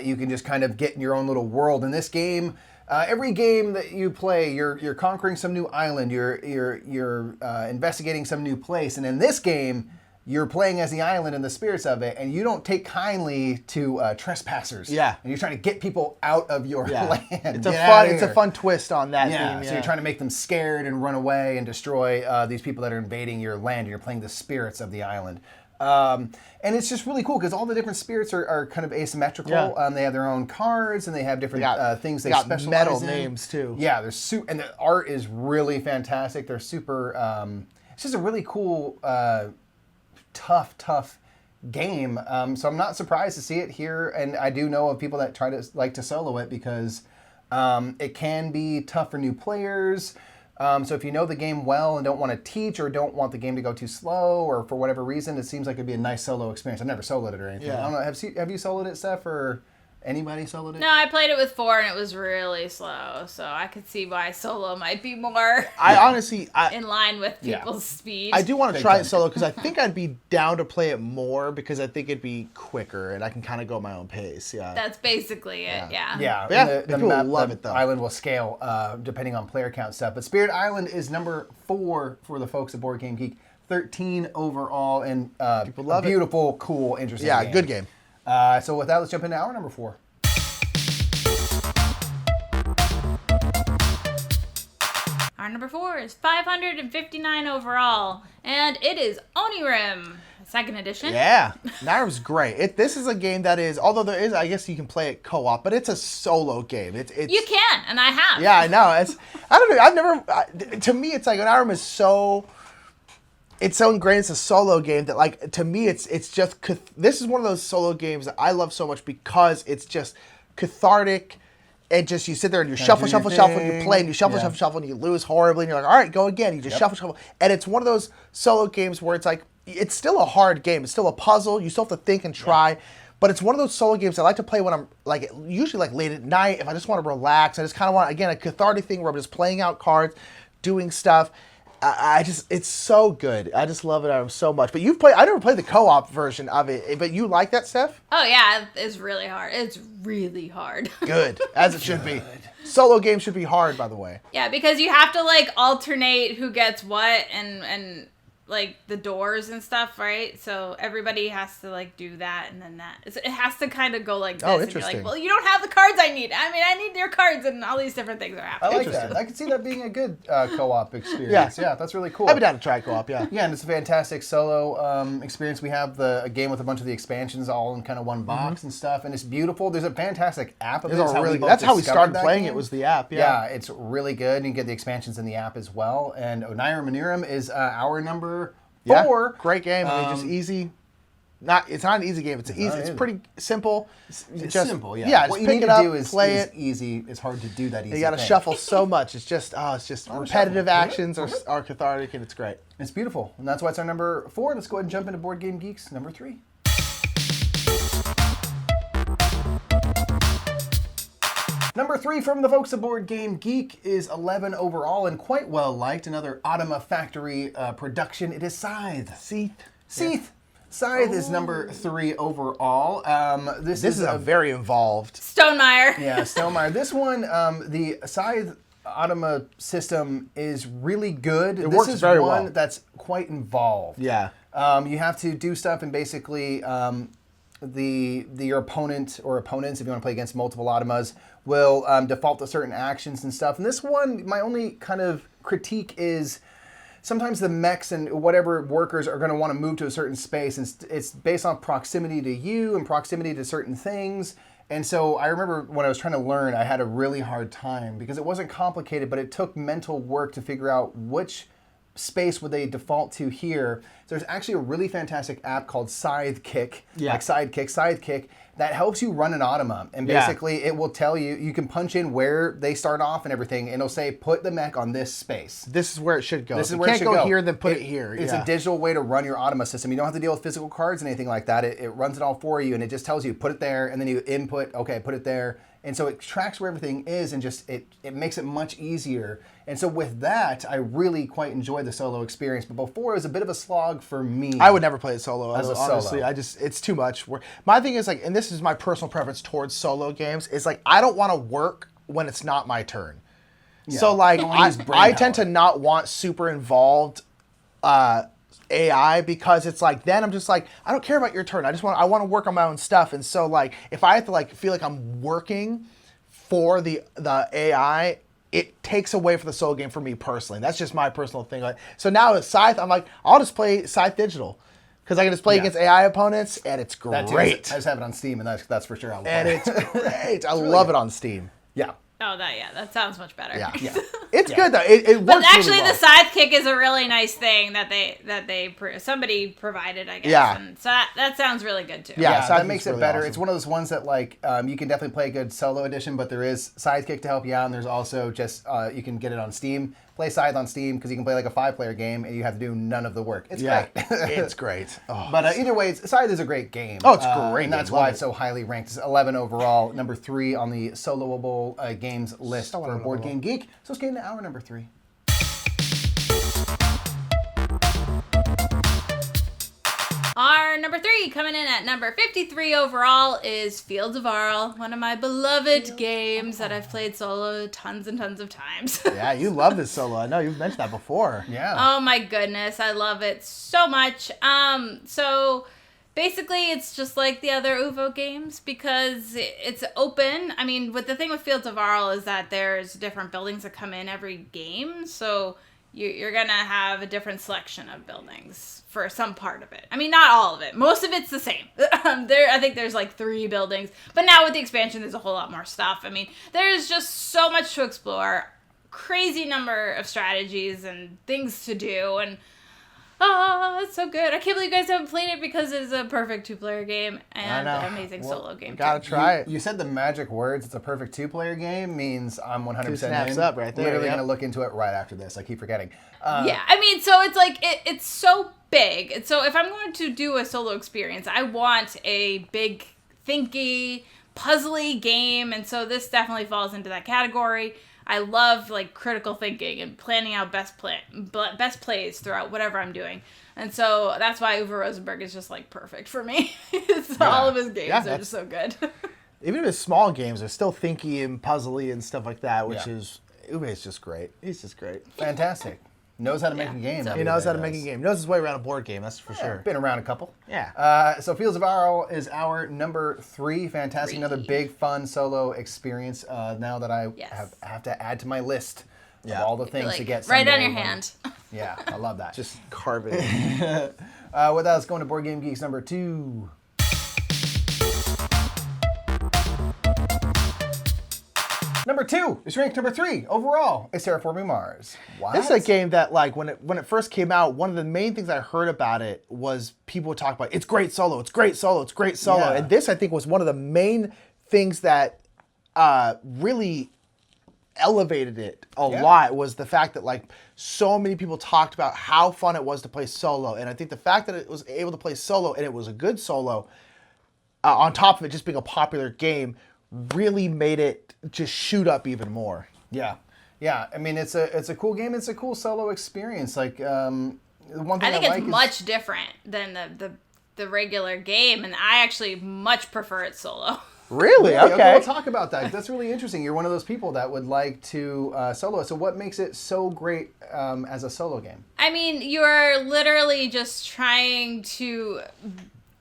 you can just kind of get in your own little world. In this game, every game that you play, you're conquering some new island, you're investigating some new place, and in this game, you're playing as the island and the spirits of it, and you don't take kindly to trespassers. Yeah. And you're trying to get people out of your land. It's Get a fun twist on that theme. So you're trying to make them scared and run away and destroy these people that are invading your land. And you're playing the spirits of the island. And it's just really cool because all the different spirits are kind of asymmetrical. Yeah. They have their own cards and they have different things they got specialize metal in. names too. Yeah, they're and the art is really fantastic. They're super. It's just a really cool, tough game. So I'm not surprised to see it here, and I do know of people that try to like to solo it because it can be tough for new players. So if you know the game well and don't want to teach or don't want the game to go too slow or for whatever reason, it seems like it'd be a nice solo experience. I've never soloed it or anything. Yeah. I don't know. Have you soloed it, Steph, or anybody soloed it? No, I played it with 4 and it was really slow, so I could see why solo might be more I honestly, in line with people's speed. I do want to try it solo because I think I'd be down to play it more because I think it'd be quicker and I can kind of go at my own pace. Yeah. That's basically it, yeah. Yeah, Yeah, and the people map, love the it, though. island will scale depending on player count stuff. But Spirit Island is number 4 for the folks at BoardGameGeek. 13 overall, and People love a beautiful, cool, interesting game. Yeah, good game. So with that, let's jump into our number 4. Our number 4 is 559 overall, and it is Onirim, 2nd edition. Yeah, Nyram's great. This is a game that is, although there is, I guess you can play it co-op, but it's a solo game. It's You can, and I have. Yeah, I know. I don't know. I've never. To me, it's like Nyram is so. It's so ingrained. It's a solo game that, like, to me, it's just. This is one of those solo games that I love so much because it's just cathartic. And just you sit there and you shuffle, and you play, and you shuffle, and you lose horribly, and you're like, all right, go again. You just shuffle. And it's one of those solo games where it's like, it's still a hard game. It's still a puzzle. You still have to think and try. But it's one of those solo games I like to play when I'm, like, usually like late at night, if I just want to relax. I just kind of want, again, a cathartic thing where I'm just playing out cards, doing stuff. It's so good. I just love it so much. But I never played the co-op version of it, but you like that, Steph? Oh, yeah, it's really hard. It's really hard. Good, as it should be. Solo games should be hard, by the way. Yeah, because you have to, like, alternate who gets what and like, the doors and stuff, right? So everybody has to, like, do that and then that. It has to kind of go like this. Oh, and interesting. you're like, well, you don't have the cards I need. I mean, I need your cards, and all these different things are I happening. like that. I can see that being a good co-op experience. Yeah, that's really cool. I'd be down to try co-op, yeah. Yeah, and it's a fantastic solo experience. We have a game with a bunch of the expansions all in kind of one box and stuff, and it's beautiful. There's a fantastic app of it. That's how we started playing it, was the app, Yeah, it's really good, and you can get the expansions in the app as well. And Onirim is our number 4. Great game. I mean, just easy. It's not an easy game. It's easy. It's pretty simple. It's simple, yeah. Yeah, just what you pick need it to up, do is play it. easy. It's hard to do that easy. You got to thing. shuffle so much. It's just repetitive actions are cathartic, and it's great. It's beautiful, and that's why it's our number 4. Let's go ahead and jump into Board Game Geek's number 3. Number 3 from the folks at Board Game Geek is 11 overall and quite well liked. Another Automa Factory production. It is Scythe. Scythe. Scythe is number 3 overall. This is a very involved. Stonemeyer. Yeah, Stonemeyer. This one, the Scythe Automa system is really good. It works very well. This is one that's quite involved. Yeah. You have to do stuff and basically your opponent or opponents, if you want to play against multiple Automas, will default to certain actions and stuff. And this one, my only kind of critique is sometimes the mechs and whatever workers are going to want to move to a certain space, and it's based on proximity to you and proximity to certain things. And so I remember when I was trying to learn, I had a really hard time because it wasn't complicated, but it took mental work to figure out which space would they default to here. So there's actually a really fantastic app called Sidekick, like Sidekick, that helps you run an Automa. And basically it will tell you, you can punch in where they start off and everything, and it'll say, put the mech on this space. This is where it should go. This is if where you it should can't go. go here, then put it here. It's a digital way to run your Automa system. You don't have to deal with physical cards and anything like that. It runs it all for you, and it just tells you, put it there, and then you input, okay, put it there. And so it tracks where everything is and just it makes it much easier. And so with that, I really quite enjoyed the solo experience. But before, it was a bit of a slog for me. I would never play it solo. As a honestly, solo. it's too much. My thing is like, and this is my personal preference towards solo games, is like I don't want to work when it's not my turn. Yeah. So like You don't wanna use brain I power. tend to not want super involved AI, because it's like then I'm just like, I don't care about your turn. I want to work on my own stuff. And so like if I have to like feel like I'm working for the AI, it takes away from the solo game for me personally. That's just my personal thing. Like, so now with Scythe, I'm like, I'll just play Scythe digital, because I can just play against AI opponents, and it's That too, great. I just have it on Steam, and that's for sure. And it's great. I love it on Steam. Yeah. Oh, that sounds much better. Yeah, Yeah. It's good though. It works. But actually, really well. the Scythe kick is a really nice thing that somebody provided, I guess. Yeah. And so that sounds really good too. Yeah. Yeah, Scythe that makes is it really better. awesome. It's one of those ones that like you can definitely play a good solo edition, but there is Sidekick to help you out, and there's also just you can get it on Steam. Play Scythe on Steam because you can play like a 5-player game and you have to do none of the work. It's great. It's great. Oh. But either way, Scythe is a great game. Oh, it's great. And that's Love why it. it's so highly ranked. It's 11 overall, number 3 on the soloable games list for Board Game Geek. So let's get into our number 3. Our number 3, coming in at number 53 overall, is Fields of Arle, one of my beloved games that I've played solo tons and tons of times. Yeah, you love this solo. I know you've mentioned that before. Yeah. Oh my goodness, I love it so much. So basically it's just like the other UVO games because it's open. I mean, the thing with Fields of Arle is that there's different buildings that come in every game, so you're gonna have a different selection of buildings for some part of it. I mean, not all of it. Most of it's the same. I think there's like 3 buildings, but now with the expansion, there's a whole lot more stuff. I mean, there's just so much to explore, crazy number of strategies and things to do, and it's so good. I can't believe you guys haven't played it because it's a perfect 2-player game and an amazing solo game. Gotta try it. You said the magic words. It's a perfect 2-player game. Means I'm 100% 2 snaps in. up right there, Literally yep. gonna look into it right after this. I keep forgetting. Yeah, I mean, so it's like it's so big. And so if I'm going to do a solo experience, I want a big, thinky, puzzly game, and so this definitely falls into that category. I love like critical thinking and planning out best plays throughout whatever I'm doing. And so that's why Uwe Rosenberg is just like perfect for me. All of his games are just so good. Even if it's small games, they're still thinky and puzzly and stuff like that, which is Uwe is just great. He's just great. Fantastic. Knows how to make a game. He knows how to make a game. He knows his way around a board game, that's for sure. Been around a couple. Yeah. So Fields of Arle is our number 3. Fantastic. Another big, fun solo experience. Now that I have to add to my list of all the things to get. Right on someday your when- hand. Yeah, I love that. Just carve it. With that, let's go into Board Game Geek's number 2. Number 2 is ranked number 3 overall. It's Terraforming Mars. What? This is a game that, like, when it first came out, one of the main things I heard about it was people would talk about, it's great solo, it's great solo, it's great solo. Yeah. And this, I think, was one of the main things that really elevated it a lot, was the fact that, like, so many people talked about how fun it was to play solo. And I think the fact that it was able to play solo, and it was a good solo, on top of it just being a popular game, really made it just shoot up even more. Yeah. I mean, it's a cool game. It's a cool solo experience. Like, one thing I think like it's much different than the regular game, and I actually much prefer it solo. Really? Okay, Okay. we'll talk about that. That's really interesting. You're one of those people that would like to solo. So what makes it so great as a solo game? I mean, you're literally just trying to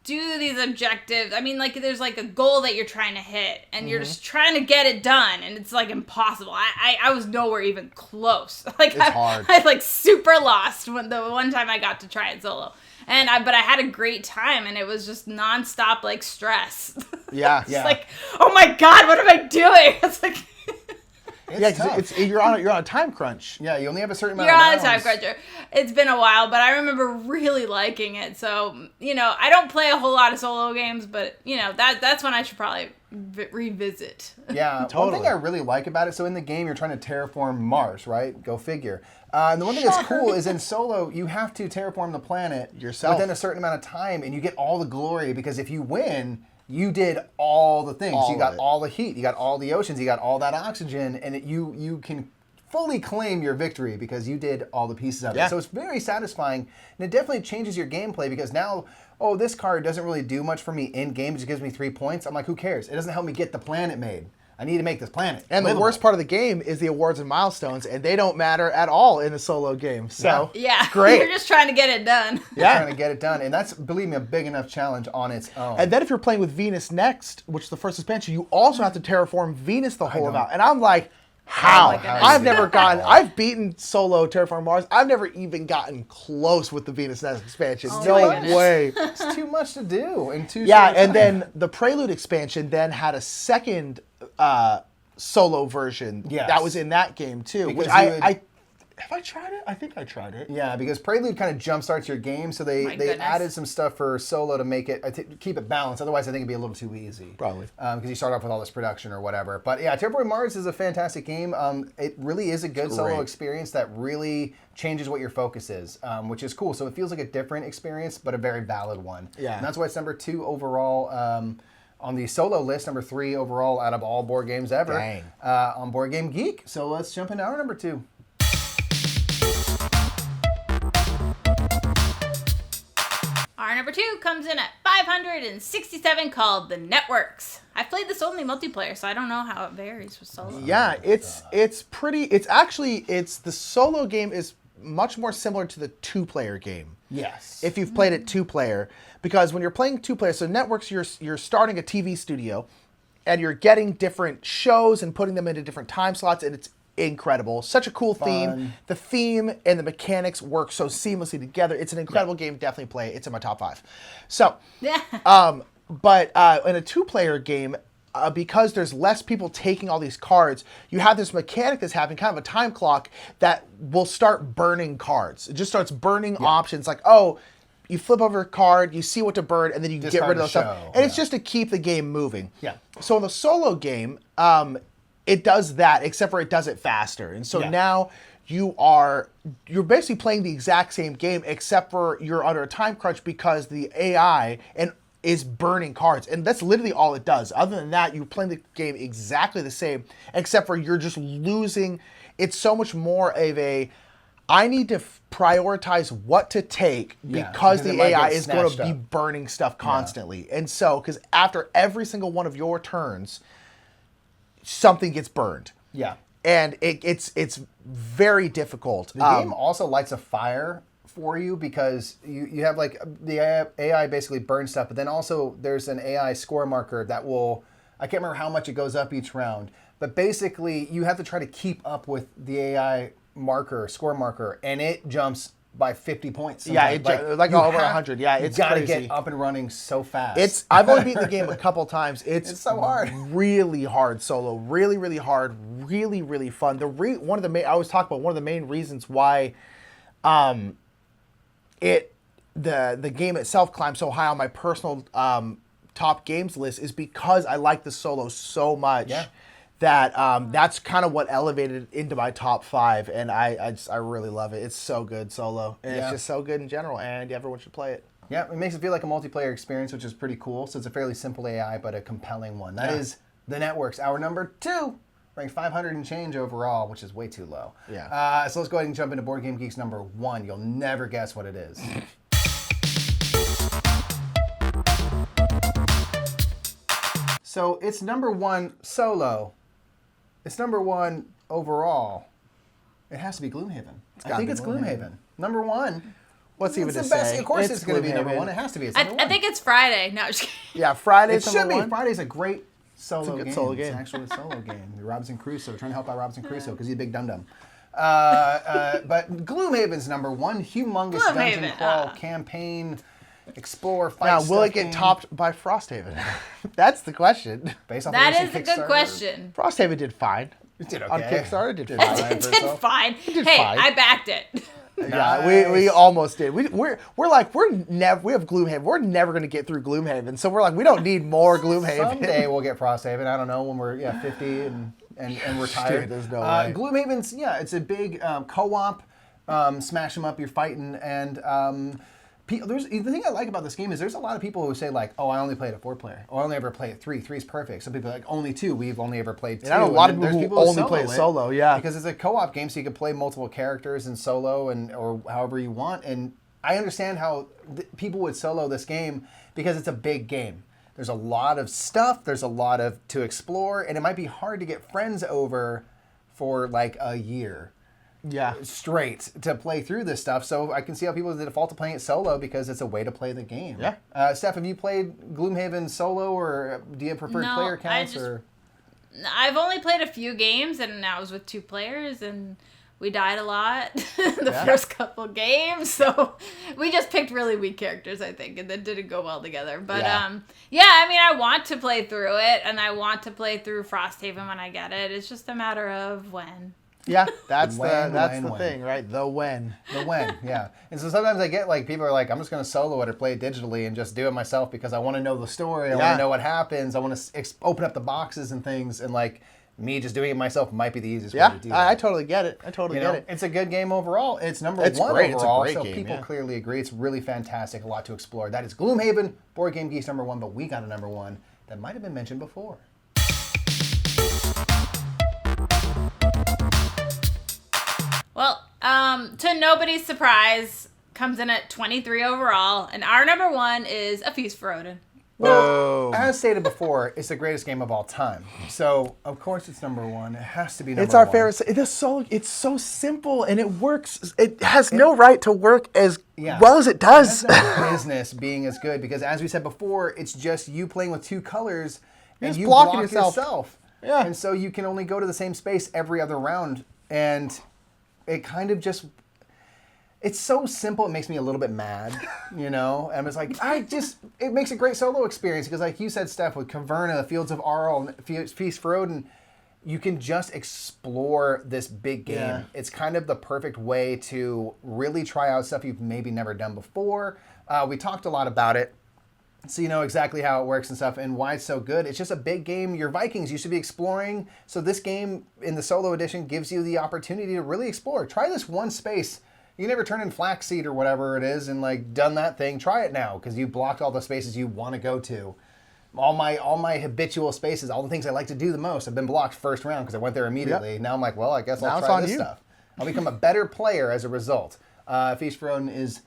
do these objectives. I mean, like, there's like a goal that you're trying to hit, and you're just trying to get it done, and it's like impossible. I was nowhere even close. Like, It's hard. I like super lost the one time I got to try it solo. But I had a great time, and it was just nonstop like stress. Yeah. It's like, oh my god, what am I doing? It's like It's tough. because you're on a time crunch. Yeah, you only have a certain amount you're of on a rounds. time cruncher. It's been a while, but I remember really liking it. So, I don't play a whole lot of solo games, but that's when I should probably revisit. Yeah, Totally. One thing I really like about it, so in the game you're trying to terraform Mars, right? Go figure. And the one thing that's cool is in solo, you have to terraform the planet Yourself. within a certain amount of time, and you get all the glory, because if you win, you did all the things. All you got of it. all the heat, you got all the oceans, you got all that oxygen, and you can fully claim your victory because you did all the pieces of it. So it's very satisfying, and it definitely changes your gameplay because now, this card doesn't really do much for me in game. It just gives me 3 points. I'm like, who cares? It doesn't help me get the planet made. I need to make this planet. And the worst part of the game is the awards and milestones, and they don't matter at all in a solo game. So great. You're just trying to get it done. Trying to get it done, and that's, believe me, a big enough challenge on its own. And then if you're playing with Venus next, which is the first expansion, you also have to terraform Venus the whole amount. And I'm like, how? I've beaten solo Terraforming Mars. I've never even gotten close with the Venus next expansion. No way. It's too much to do in 2 and then the Prelude expansion then had a second solo version that was in that game too. Because which have I tried it? I think I tried it. Yeah, because Prelude kind of jumpstarts your game, so they added some stuff for solo to make it keep it balanced. Otherwise, I think it'd be a little too easy. Probably because you start off with all this production or whatever. But yeah, Terraforming Mars is a fantastic game. It really is a good solo experience that really changes what your focus is, which is cool. So it feels like a different experience, but a very valid one. Yeah, and that's why it's number 2 overall. On the solo list, number 3 overall out of all board games ever. Dang. On BoardGameGeek. So let's jump into our number 2. Our number 2 comes in at 567, called The Networks. I've played this only multiplayer, so I don't know how it varies with solo. Yeah, it's the solo game is much more similar to the 2-player game. Yes. If you've played it 2-player, because when you're playing 2-player, so Networks, you're starting a TV studio, and you're getting different shows and putting them into different time slots, and it's incredible. Such a cool theme. The theme and the mechanics work so seamlessly together. It's an incredible game. Definitely play it. It's in my top 5. So, but in a 2-player game, because there's less people taking all these cards, you have this mechanic that's happening, kind of a time clock that will start burning cards. It just starts burning options. Like, you flip over a card, you see what to burn, and then you get rid of those stuff. And it's just to keep the game moving. Yeah. So in the solo game, it does that, except for it does it faster. And so now you're basically playing the exact same game, except for you're under a time crunch because the AI is burning cards. And that's literally all it does. Other than that, you're playing the game exactly the same, except for you're just losing. It's so much more of I need to prioritize what to take because the AI is going to be burning stuff constantly. And so, because after every single one of your turns, something gets burned. Yeah. And it's very difficult. The game also lights a fire for you because you have like the AI basically burns stuff, but then also there's an AI score marker that will, I can't remember how much it goes up each round, but basically you have to try to keep up with the AI score marker, and it jumps by 50 points. Sometimes. Yeah, like over 100. Yeah, it's gotta crazy. Get up and running so fast. I've only beaten the game a couple times. It's so hard. Really hard solo. Really, really hard. Really, really fun. I always talk about one of the main reasons why the game itself climbs so high on my personal top games list is because I like the solo so much. Yeah. That that's kind of what elevated it into my top 5, and I really love it. It's so good solo, and it's just so good in general, and everyone should play it. Yeah, it makes it feel like a multiplayer experience, which is pretty cool. So it's a fairly simple AI, but a compelling one. That is The Networks, our number 2, ranked 500 and change overall, which is way too low. Yeah. So let's go ahead and jump into BoardGameGeek's number 1. You'll never guess what it is. So it's number 1 solo. It's number 1 overall. It has to be Gloom Haven. I think it's Gloom Haven. Number 1. What's even to say? Of course it's going to be number 1. It has to be. It's number 1. I think it's Friday. No, just kidding. Yeah, Friday's It number should 1. be. Friday's a great solo game. Solo game. It's actually a solo game. Robinson Crusoe. Trying to help out Robinson Crusoe because he's a big dum-dum. But Gloom Haven's number 1. Humongous dungeon crawl campaign. Explore, fight. Now, will it get topped by Frosthaven? That's the question. Based off that is a good question. Frosthaven did fine. It did okay. On Kickstarter, it did fine. It did fine. It did hey, fine. I backed it. Yeah, we almost did. We have Gloom Haven. We're never going to get through Gloom Haven, so we're like, we don't need more Gloom Haven. Someday we'll get Frosthaven. I don't know, when we're 50 and retired. Dude, there's no way. Gloom Haven's it's a big co-op. Smash them up. You're fighting and. The thing I like about this game is there's a lot of people who say like, oh, I only played a 4-player, or I only ever played 3. 3 is perfect. Some people are like, only 2. We've only ever played 2. And I know a lot of people who only play solo, yeah. Because it's a co-op game, so you can play multiple characters in solo or however you want. And I understand how people would solo this game because it's a big game. There's a lot of stuff. There's a lot to explore, and it might be hard to get friends over for like a year. Yeah, straight to play through this stuff. So I can see how people default to playing it solo because it's a way to play the game. Yeah. Steph, have you played Gloom Haven solo, or do you have preferred player counts? I've only played a few games, and I was with 2 players, and we died a lot the first couple games. So we just picked really weak characters, I think, and that didn't go well together. But I mean, I want to play through it, and I want to play through Frosthaven when I get it. It's just a matter of when. Yeah, that's the thing, right? The when, yeah. And so sometimes I get like people are like, I'm just going to solo it or play it digitally and just do it myself because I want to know the story. I want to know what happens. I want to open up the boxes and things, and like me just doing it myself might be the easiest way to do that. I totally get it. Get it. It's a good game overall. It's number 1 great. overall. It's a great so game, people clearly agree. It's really fantastic. A lot to explore. That is Gloomhaven, BoardGameGeek's number 1, but we got a number 1 that might have been mentioned before. Well, to nobody's surprise, comes in at 23 overall, and our number 1 is A Feast for Odin. Well, as stated before, it's the greatest game of all time. So, of course, it's number 1. It has to be number 1. It's our favorite. It's so simple, and it works. It has no right to work as well as it does. It has no business being as good, because as we said before, it's just you playing with 2 colors, and you block yourself. Yeah. And so you can only go to the same space every other round, and it kind of just... It's so simple, it makes me a little bit mad, And it's like, it makes a great solo experience because, like you said, Steph, with Caverna, Fields of Arl, Feast for Odin, you can just explore this big game. Yeah. It's kind of the perfect way to really try out stuff you've maybe never done before. We talked a lot about it, so you know exactly how it works and stuff and why it's so good. It's just a big game. Your Vikings used to be exploring, so this game in the solo edition gives you the opportunity to really explore. Try this one space. You never turn in Flaxseed or whatever it is and like done that thing. Try it now because you blocked all the spaces you want to go to. All my habitual spaces, all the things I like to do the most have been blocked first round because I went there immediately. Yep. Now I'm like, well, I guess I'll try this stuff. I'll become a better player as a result. Feast for Odin is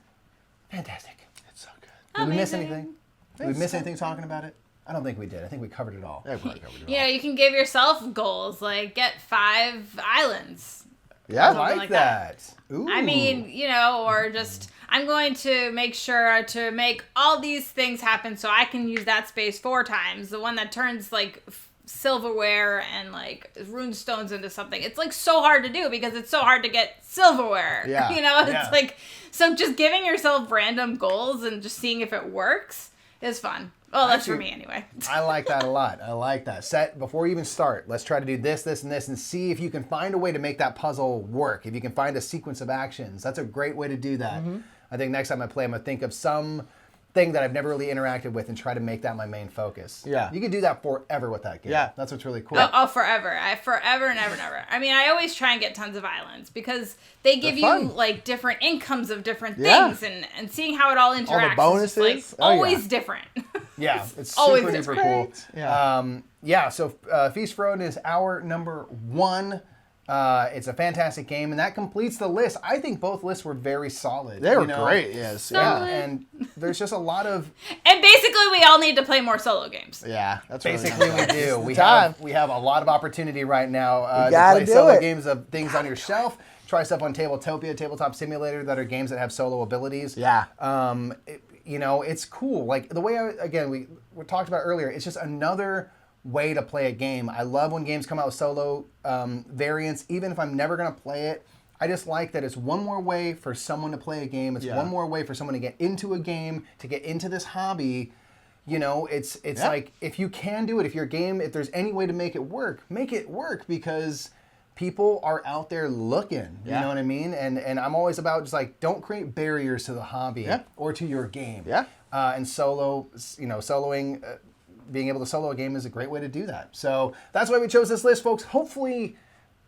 fantastic. It's so good. Did we miss anything? Did we miss anything talking about it? I don't think we did. I think we covered it all. Yeah, we covered it all. Yeah, you can give yourself goals like get 5 islands. Yeah, I like that. Ooh. I mean, or just, I'm going to make sure to make all these things happen so I can use that space 4 times. The one that turns, like, silverware and, like, rune stones into something. It's, like, so hard to do because it's so hard to get silverware. Yeah. It's like, so just giving yourself random goals and just seeing if it works is fun. Well, that's for me anyway. I like that a lot. I like that. Set before you even start. Let's try to do this, this, and this, and see if you can find a way to make that puzzle work. If you can find a sequence of actions, that's a great way to do that. Mm-hmm. I think next time I play, I'm gonna think of some thing that I've never really interacted with and try to make that my main focus. Yeah, you can do that forever with that game. Yeah, that's what's really cool. Oh, forever! Forever and ever and ever. I mean, I always try and get tons of islands because they give you like different incomes of different things, and seeing how it all interacts. All the bonuses, is just, like, always different. Yeah, it's always super cool. Yeah. So Feast for Odin is our number 1. It's a fantastic game, and that completes the list. I think both lists were very solid. They were great, yes. Solid. And there's just a lot of... And basically, we all need to play more solo games. Yeah, that's basically really we do. We have a lot of opportunity right now to play solo games of things on your shelf. Try stuff on Tabletopia, Tabletop Simulator, that are games that have solo abilities. Yeah. It's cool. Like the way we talked about earlier, it's just another way to play a game. I love when games come out with solo variants, even if I'm never going to play it. I just like that it's one more way for someone to play a game. It's one more way for someone to get into a game, to get into this hobby. It's like, if you can do it, if there's any way to make it work because people are out there looking, you know what I mean? And I'm always about just like, don't create barriers to the hobby or to your game. Yeah. And soloing, being able to solo a game is a great way to do that. So that's why we chose this list, folks. Hopefully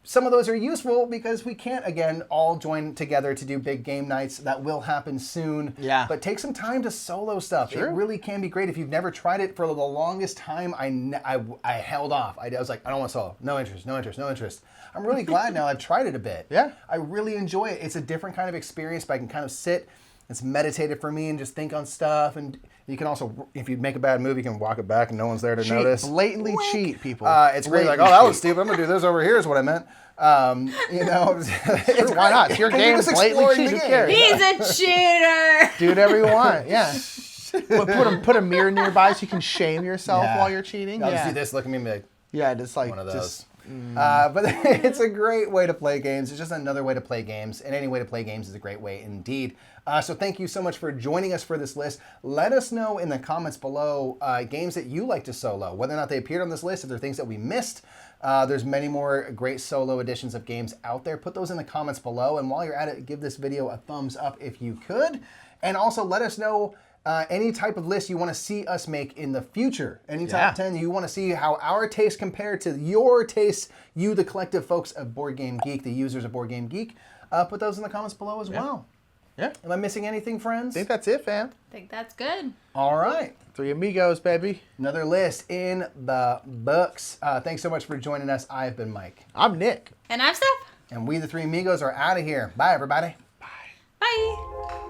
some of those are useful because we can't, again, all join together to do big game nights. That will happen soon. Yeah. But take some time to solo stuff. It really can be great. If you've never tried it, for the longest time, I held off. I was like, I don't want solo. No interest, no interest, no interest. I'm really glad now I've tried it a bit. Yeah. I really enjoy it. It's a different kind of experience, but I can kind of sit. It's meditative for me and just think on stuff. And you can also, if you make a bad move, you can walk it back and no one's there to notice. Blatantly cheat, people. It's really like, oh, that was stupid. I'm going to do this over here is what I meant. You know, Sure, why not? It's your game. Blatantly cheat. Who cares? He's a cheater. Do whatever you want. Yeah. Put a mirror nearby so you can shame yourself while you're cheating. I'll just do this. Look at me, big. Yeah, just like one of those. But it's a great way to play games. It's just another way to play games, and any way to play games is a great way indeed. So thank you so much for joining us for this list. Let us know in the comments below games that you like to solo, whether or not they appeared on this list, if there are things that we missed. There's many more great solo editions of games out there. Put those in the comments below, and while you're at it, give this video a thumbs up if you could. And also let us know any type of list you want to see us make in the future. Any top 10 you want to see how our tastes compare to your tastes, you, the collective folks of BoardGameGeek, the users of BoardGameGeek. Put those in the comments below as well. Yeah. Am I missing anything, friends? I think that's it, fam. I think that's good. All right. Three amigos, baby. Another list in the books. Thanks so much for joining us. I've been Mike. I'm Nick. And I'm Steph. And we, the three amigos, are out of here. Bye, everybody. Bye.